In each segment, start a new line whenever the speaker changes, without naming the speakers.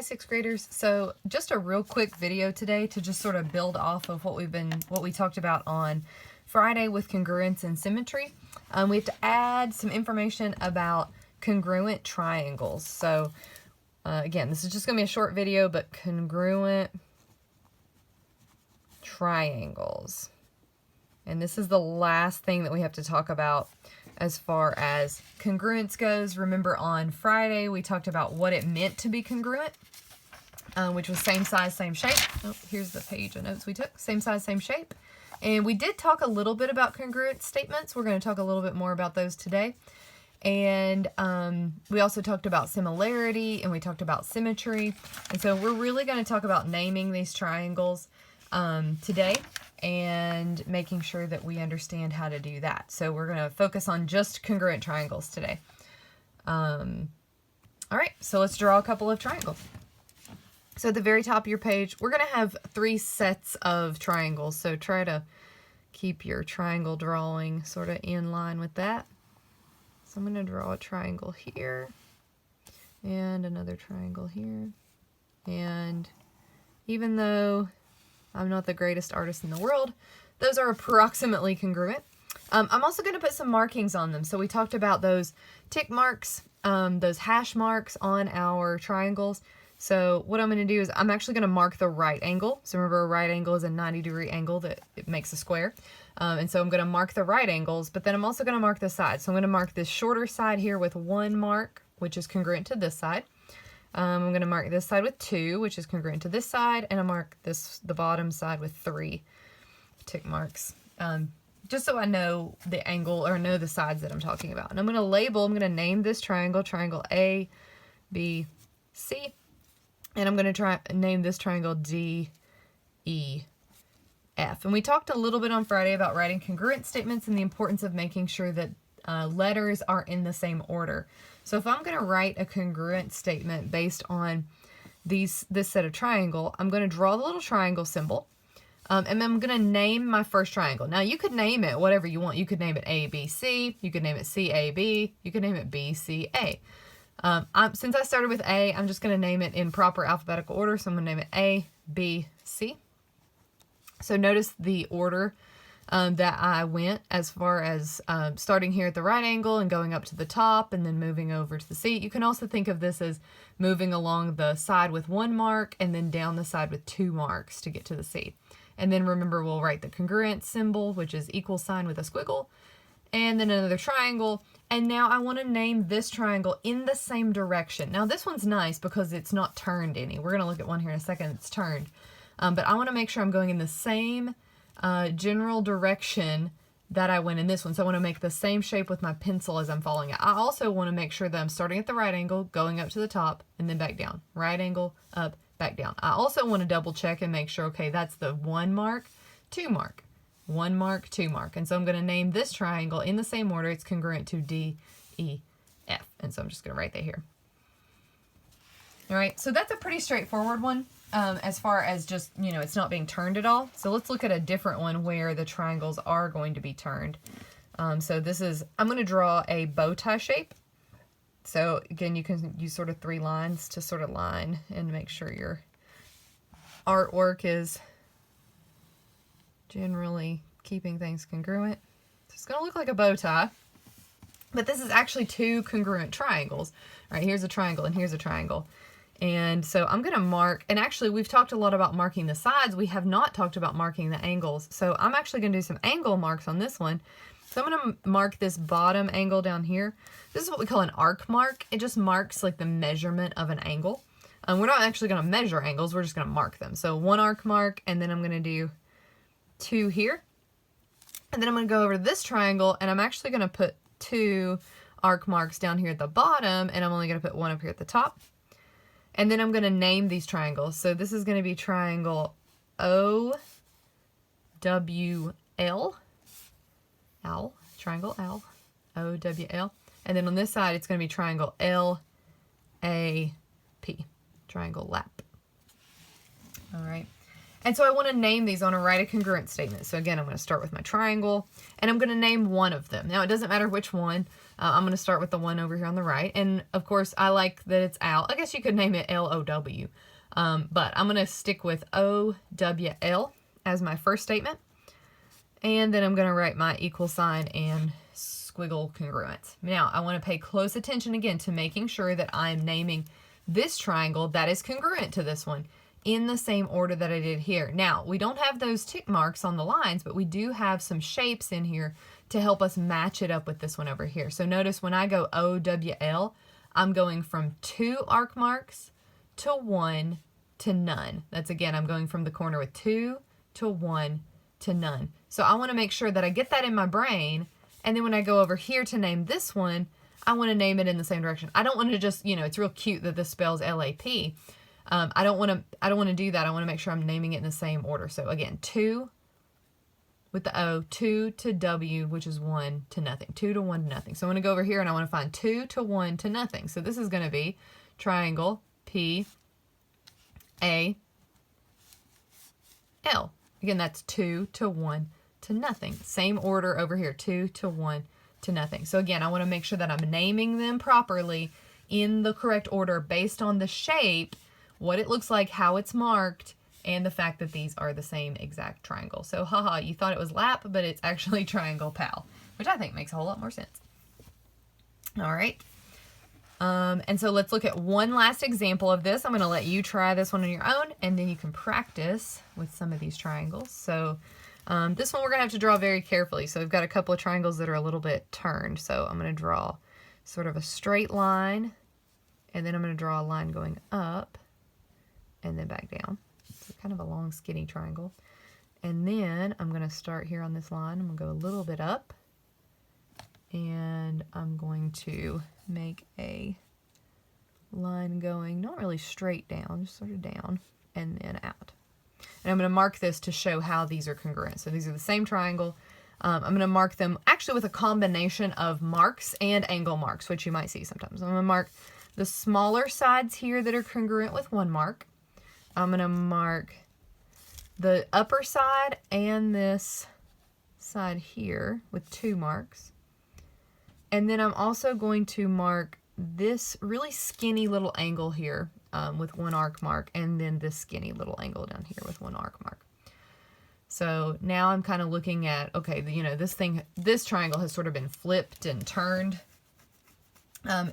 sixth graders. So just a real quick video today to just sort of build off of what we talked about on Friday with congruence and symmetry. We have to add some information about congruent triangles. So again, this is just going to be a short video, but congruent triangles. And this is the last thing that we have to talk about as far as congruence goes. Remember on Friday we talked about what it meant to be congruent, which was same size, same shape. Oh, here's the page of notes we took. Same size, same shape. And we did talk a little bit about congruent statements. We're going to talk a little bit more about those today. And we also talked about similarity, and we talked about symmetry. And so we're really going to talk about naming these triangles today and making sure that we understand how to do that. So we're going to focus on just congruent triangles today. All right, so let's draw a couple of triangles. So at the very top of your page, we're going to have 3 sets of triangles. So try to keep your triangle drawing sort of in line with that. So I'm going to draw a triangle here and another triangle here. And even though I'm not the greatest artist in the world, those are approximately congruent. I'm also going to put some markings on them. So we talked about those tick marks, those hash marks on our triangles. So what I'm going to do is I'm actually going to mark the right angle. So remember, a right angle is a 90-degree angle that it makes a square. And so I'm going to mark the right angles, but then I'm also going to mark the sides. So I'm going to mark this shorter side here with 1 mark, which is congruent to this side. I'm going to mark this side with 2, which is congruent to this side, and I'll mark the bottom side with 3 tick marks, just so I know the angle or know the sides that I'm talking about. And I'm going to name this triangle, triangle A, B, C, and I'm going to name this triangle D, E, F. And we talked a little bit on Friday about writing congruent statements and the importance of making sure that letters are in the same order. So if I'm going to write a congruent statement based on this set of triangle, I'm going to draw the little triangle symbol, and I'm going to name my first triangle. Now you could name it whatever you want. You could name it A, B, C. You could name it C, A, B. You could name it B, C, A. Since I started with A, I'm just going to name it in proper alphabetical order. So I'm going to name it A, B, C. So notice the order that I went as far as starting here at the right angle and going up to the top and then moving over to the C. You can also think of this as moving along the side with 1 mark and then down the side with 2 marks to get to the C. And then remember, we'll write the congruent symbol, which is equal sign with a squiggle, and then another triangle. And now I want to name this triangle in the same direction. Now this one's nice because it's not turned any. We're going to look at one here in a second that's turned. But I want to make sure I'm going in the same general direction that I went in this one. So I want to make the same shape with my pencil as I'm following it. I also want to make sure that I'm starting at the right angle, going up to the top, and then back down. Right angle, up, back down. I also want to double check and make sure, okay, that's the 1 mark, 2 mark. 1 mark, 2 mark. And so I'm going to name this triangle in the same order. It's congruent to D, E, F. And so I'm just going to write that here. All right, so that's a pretty straightforward one. As far as just, it's not being turned at all. So let's look at a different one where the triangles are going to be turned. So I'm going to draw a bow tie shape. So again, you can use sort of 3 lines to sort of line and make sure your artwork is generally keeping things congruent. So it's going to look like a bow tie, but this is actually 2 congruent triangles. All right, here's a triangle and here's a triangle. And so I'm going to mark, and actually we've talked a lot about marking the sides. We have not talked about marking the angles. So I'm actually going to do some angle marks on this one. So I'm going to mark this bottom angle down here. This is what we call an arc mark. It just marks like the measurement of an angle. We're not actually going to measure angles. We're just going to mark them. So 1 arc mark, and then I'm going to do 2 here. And then I'm going to go over to this triangle, and I'm actually going to put 2 arc marks down here at the bottom, and I'm only going to put 1 up here at the top. And then I'm going to name these triangles. So this is going to be triangle OWL, triangle L, OWL. And then on this side, it's going to be triangle LAP, triangle lap. All right. And so I want to name these. I want to write a congruent statement. So again, I'm going to start with my triangle, and I'm going to name one of them. Now, it doesn't matter which one. I'm going to start with the one over here on the right. And of course, I like that it's Al. I guess you could name it L-O-W. But I'm going to stick with O-W-L as my first statement. And then I'm going to write my equal sign and squiggle congruent. Now, I want to pay close attention again to making sure that I'm naming this triangle that is congruent to this one in the same order that I did here. Now, we don't have those tick marks on the lines, but we do have some shapes in here to help us match it up with this one over here. So notice when I go O-W-L, I'm going from 2 arc marks to 1 to none. That's again, I'm going from the corner with 2 to 1 to none. So I want to make sure that I get that in my brain, and then when I go over here to name this one, I want to name it in the same direction. I don't want to just, you know, it's real cute that this spells L-A-P. I don't want to do that. I want to make sure I'm naming it in the same order. So again, 2 with the O, 2 to W, which is 1 to nothing. 2 to 1 to nothing. So I'm going to go over here and I want to find 2 to 1 to nothing. So this is going to be triangle P A L. Again, that's 2 to 1 to nothing. Same order over here, 2 to 1 to nothing. So again, I want to make sure that I'm naming them properly in the correct order based on the shape, what it looks like, how it's marked, and the fact that these are the same exact triangle. So haha, you thought it was lap, but it's actually triangle pal, which I think makes a whole lot more sense. All right. And so let's look at one last example of this. I'm going to let you try this one on your own, and then you can practice with some of these triangles. So this one we're going to have to draw very carefully. So I've got a couple of triangles that are a little bit turned. So I'm going to draw sort of a straight line, and then I'm going to draw a line going up and then back down. So kind of a long skinny triangle. And then I'm going to start here on this line. I'm going to go a little bit up, and I'm going to make a line going not really straight down, just sort of down and then out. And I'm going to mark this to show how these are congruent. So these are the same triangle. I'm going to mark them actually with a combination of marks and angle marks, which you might see sometimes. I'm going to mark the smaller sides here that are congruent with 1 mark. I'm going to mark the upper side and this side here with 2 marks. And then I'm also going to mark this really skinny little angle here with 1 arc mark, and then this skinny little angle down here with 1 arc mark. So now I'm kind of looking at, okay, you know, this triangle has sort of been flipped and turned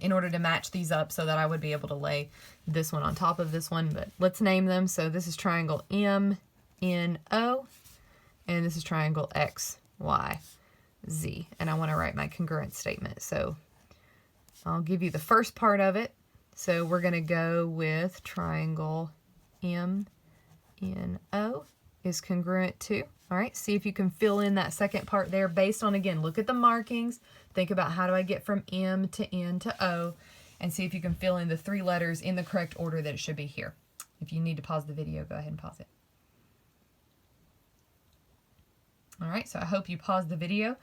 in order to match these up so that I would be able to lay this one on top of this one. But let's name them. So this is triangle M-N-O, and this is triangle X-Y-Z. And I want to write my congruent statement. So I'll give you the first part of it. So we're going to go with triangle M-N-O is congruent to. All right, see if you can fill in that second part there based on, again, look at the markings. Think about how do I get from M to N to O, and see if you can fill in the 3 letters in the correct order that it should be here. If you need to pause the video, go ahead and pause it. All right, so I hope you paused the video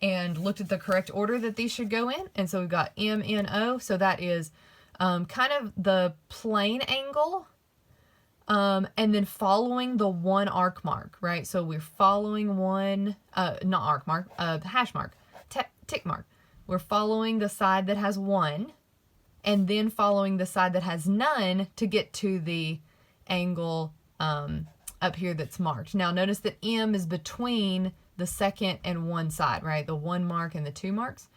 and looked at the correct order that these should go in. And so we've got M, N, O, so that is kind of the plane angle, and then following the 1 arc mark, right? So we're following one, not arc mark, hash mark, tick mark. We're following the side that has 1, and then following the side that has none to get to the angle up here that's marked. Now notice that M is between the second and 1 side, right? The 1 mark and the 2 marks.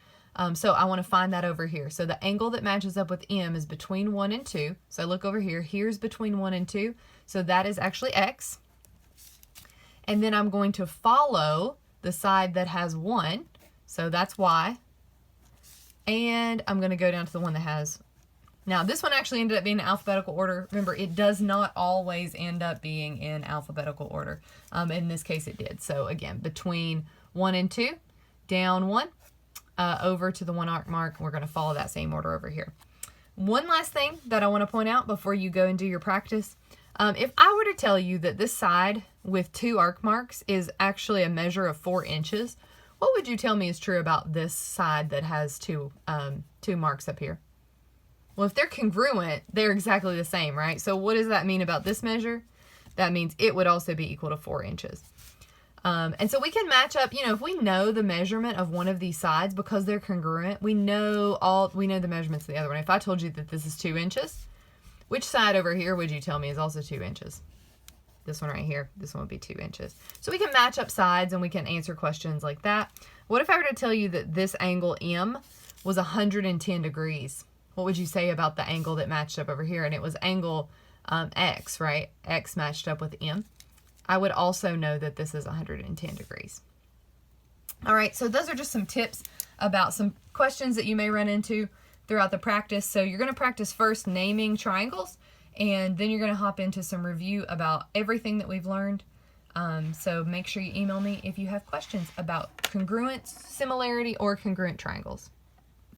So I want to find that over here. So the angle that matches up with M is between 1 and 2. So I look over here. Here's between 1 and 2. So that is actually X. And then I'm going to follow the side that has 1. So that's Y. And I'm going to go down to the one that has... Now, this one actually ended up being in alphabetical order. Remember, it does not always end up being in alphabetical order. In this case, it did. So again, between 1 and 2, down 1, over to the 1 arc mark. We're going to follow that same order over here. One last thing that I want to point out before you go and do your practice. If I were to tell you that this side with 2 arc marks is actually a measure of 4 inches, what would you tell me is true about this side that has 2 marks up here? Well, if they're congruent, they're exactly the same, right? So what does that mean about this measure? that means it would also be equal to 4 inches. And so we can match up, you know, if we know the measurement of one of these sides because they're congruent, we know the measurements of the other one. If I told you that this is 2 inches, which side over here would you tell me is also 2 inches? This one right here, this one would be 2 inches. So we can match up sides and we can answer questions like that. What if I were to tell you that this angle M was 110 degrees? What would you say about the angle that matched up over here? And it was angle X, right? X matched up with M. I would also know that this is 110 degrees. All right, so those are just some tips about some questions that you may run into throughout the practice. So you're going to practice first naming triangles, and then you're going to hop into some review about everything that we've learned. So make sure you email me if you have questions about congruence, similarity, or congruent triangles.